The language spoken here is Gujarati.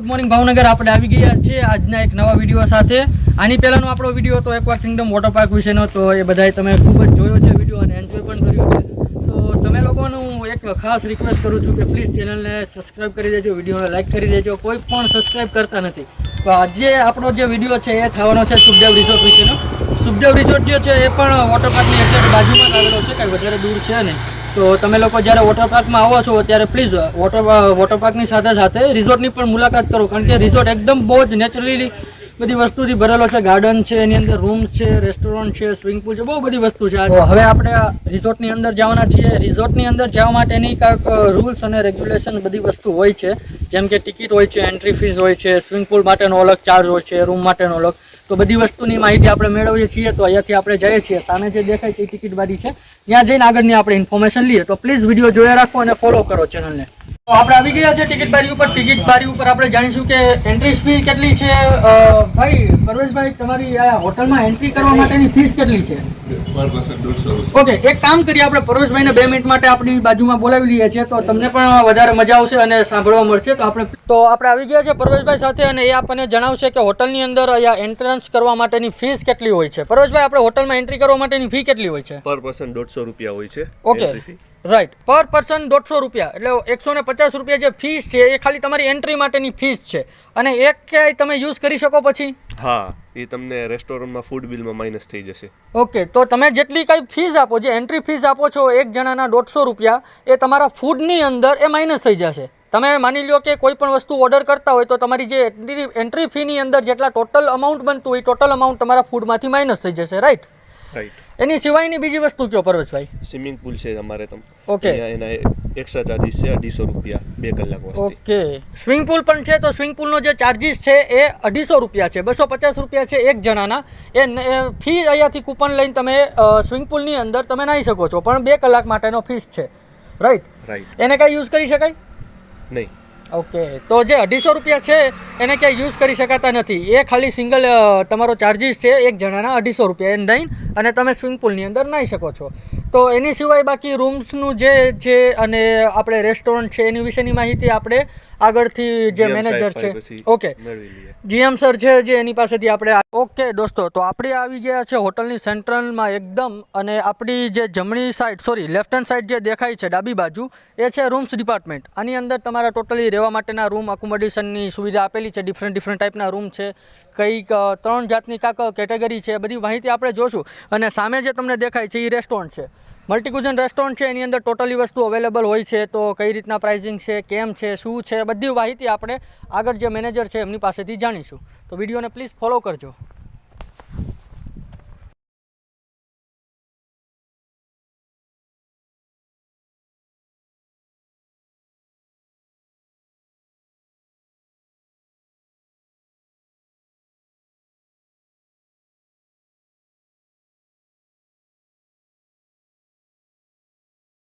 ગુડ મોર્નિંગ ભાવનગર આપણે આવી ગયા છે આજના એક નવા વિડીયો સાથે। આની પહેલાંનો આપણો વિડીયો તો એક્વા કિંગડમ વોટર પાર્ક વિશેનો, તો એ બધાએ તમે ખૂબ જ જોયો છે વિડીયો અને એન્જોય પણ કર્યો છે। તો તમે લોકોનું એક ખાસ રિક્વેસ્ટ કરું છું કે પ્લીઝ ચેનલને સબસ્ક્રાઈબ કરી દેજો, વિડીયોને લાઇક કરી દેજો। કોઈ પણ સબસ્ક્રાઈબ કરતા નથી, તો આજે આપણો જે વિડીયો છે એ થવાનો છે સુખદેવ રિસોર્ટ વિશેનો। સુખદેવ રિસોર્ટ જે છે એ પણ વોટર પાર્કની એક્ઝેક્ટ બાજુમાં જ આવેલો છે, કાંઈ વધારે દૂર છે નહીં। તો તમે લોકો જ્યારે વોટર પાર્કમાં આવો છો ત્યારે પ્લીઝ વોટર પાર્કની સાથે સાથે રિસોર્ટની પણ મુલાકાત કરો, કારણ કે રિસોર્ટ એકદમ બહુ જ નેચરલી બધી વસ્તુથી ભરેલો છે। ગાર્ડન છે, એની અંદર રૂમ્સ છે, રેસ્ટોરન્ટ છે, સ્વિમિંગ પૂલ છે, બહુ બધી વસ્તુ છે। તો હવે આપણે રિસોર્ટની અંદર જવાના છીએ। રિસોર્ટની અંદર જવા માટેની કાંઈક રૂલ્સ અને રેગ્યુલેશન બધી વસ્તુ હોય છે, જેમ કે ટિકિટ હોય છે, એન્ટ્રી ફીસ હોય છે, સ્વિમિંગ પૂલ માટેનો અલગ ચાર્જ હોય છે, રૂમ માટેનો અલગ। તો બધી વસ્તુની માહિતી આપણે મેળવીએ છીએ। તો અહીંયાથી આપણે જઈએ છીએ, સામે જે દેખાય છે એ ટિકિટ બારી છે, ત્યાં જઈને આગળની આપણે ઇન્ફોર્મેશન લઈએ। તો પ્લીઝ વિડીયો જોયા રાખો અને ફોલો કરો ચેનલને। તો આપણે આવી ગયા છે ટિકિટ બારી ઉપર। ટિકિટ બારી ઉપર આપણે જાણીશું કે એન્ટ્રી ફી કેટલી છે। ભાઈ પરવેશભાઈ, તમારી આ હોટલમાં એન્ટ્રી કરવા માટેની ફીસ કેટલી છે? પર પર્સન 150 રૂપિયા। ઓકે, એક કામ કરીએ, આપણે પરવેશભાઈને 2 મિનિટ માટે આપણી બાજુમાં બોલાવી લઈએ છીએ, તો તમને પણ વધારે મજા આવશે અને સાંભળવા મળશે। તો આપણે આવી ગયા છે પરવેશભાઈ સાથે, અને એ આપણને જણાવશે કે હોટલની અંદર અહીંયા એન્ટ્રન્સ કરવા માટેની ફીસ કેટલી હોય છે। પરવેશભાઈ, આપણે હોટલમાં એન્ટ્રી કરવા માટેની ફી કેટલી હોય છે? પર પર્સન 150 રૂપિયા હોય છે। ઓકે, રાઈટ, પર પર્સન 150 રૂપિયા, એટલે 150 રૂપિયા જે ફીસ છે એ ખાલી તમારી એન્ટ્રી માટેની ફીસ છે, અને એક ક્યાંય તમે યુઝ કરી શકો પછી? હા, એ તમને રેસ્ટોરન્ટમાં ફૂડ બિલમાં માઇનસ થઈ જશે। ઓકે, તો તમે જેટલી કાંઈ ફીસ આપો, જે એન્ટ્રી ફીસ આપો છો એક જણાના 150 રૂપિયા, એ તમારા ફૂડની અંદર એ માઇનસ થઈ જશે। તમે માની લો કે કોઈ પણ વસ્તુ ઓર્ડર કરતા હોય તો તમારી જે એન્ટ્રી ફીની અંદર જેટલા ટોટલ અમાઉન્ટ બનતું હોય, ટોટલ અમાઉન્ટ તમારા ફૂડમાંથી માઇનસ થઈ જશે, રાઈટ? રાઈટ। એની સિવાયની બીજી વસ્તુ કયો પરવેશભાઈ? સ્વિમિંગ પૂલ છે અમારે તમે, ઓકે, એના એક્સ્ટ્રા ચાર્જીસ છે 250 રૂપિયા 2 કલાક વાસ્તે। ઓકે, સ્વિમિંગ પૂલ પણ છે, તો સ્વિમિંગ પૂલનો જે ચાર્જીસ છે એ 250 રૂપિયા છે, 250 રૂપિયા છે એક જણાના। એ ફી અહીંયાથી કૂપન લઈને તમે સ્વિમિંગ પૂલની અંદર તમે નાહી શકો છો, પણ 2 કલાક માટેનો ફીસ છે, રાઈટ? રાઈટ। એને કાંઈ યુઝ કરી શકાય નહીં? ઓકે, તો જે 250 રૂપિયા છે એને ક્યાંય યુઝ કરી શકાતા નથી, એ ખાલી સિંગલ તમારો ચાર્જીસ છે એક જણાના 250 રૂપિયા, એને લઈને અને તમે સ્વિમિંગ પૂલની અંદર નાહી શકો છો। તો એની સિવાય બાકી રૂમ્સનું જે છે અને આપણે રેસ્ટોરન્ટ છે એની વિશેની માહિતી આપણે આગળથી જે મેનેજર છે, ઓકે, જીએમ સર છે જે એની પાસેથી આપણે। ઓકે દોસ્તો, તો આપણે આવી ગયા છે હોટલની સેન્ટ્રલમાં એકદમ, અને આપણી જે જમણી side, sorry left hand side જે દેખાય છે ડાબી બાજુ, એ છે રૂમ્સ ડિપાર્ટમેન્ટ। આની અંદર તમારા ટોટલી રહેવા માટેના રૂમ, અકોમોડેશનની સુવિધા આપેલી છે, ડિફરન્ટ ટાઈપના રૂમ છે, કંઈક 3 જાતની કાંક કેટેગરી છે, બધી માહિતી આપણે જોશું। અને સામે જે તમને દેખાય છે એ રેસ્ટોરન્ટ છે, મલ્ટી ક્યુઝન રેસ્ટોરન્ટ છે, એની અંદર ટોટલી વસ્તુ અવેલેબલ હોય છે। તો કઈ રીતના પ્રાઇસિંગ છે, કેમ છે, શું છે, બધી માહિતી આપણે આગળ જે મેનેજર છે એમની પાસેથી જાણીશું। તો વિડીયોને પ્લીઝ ફોલો કરજો।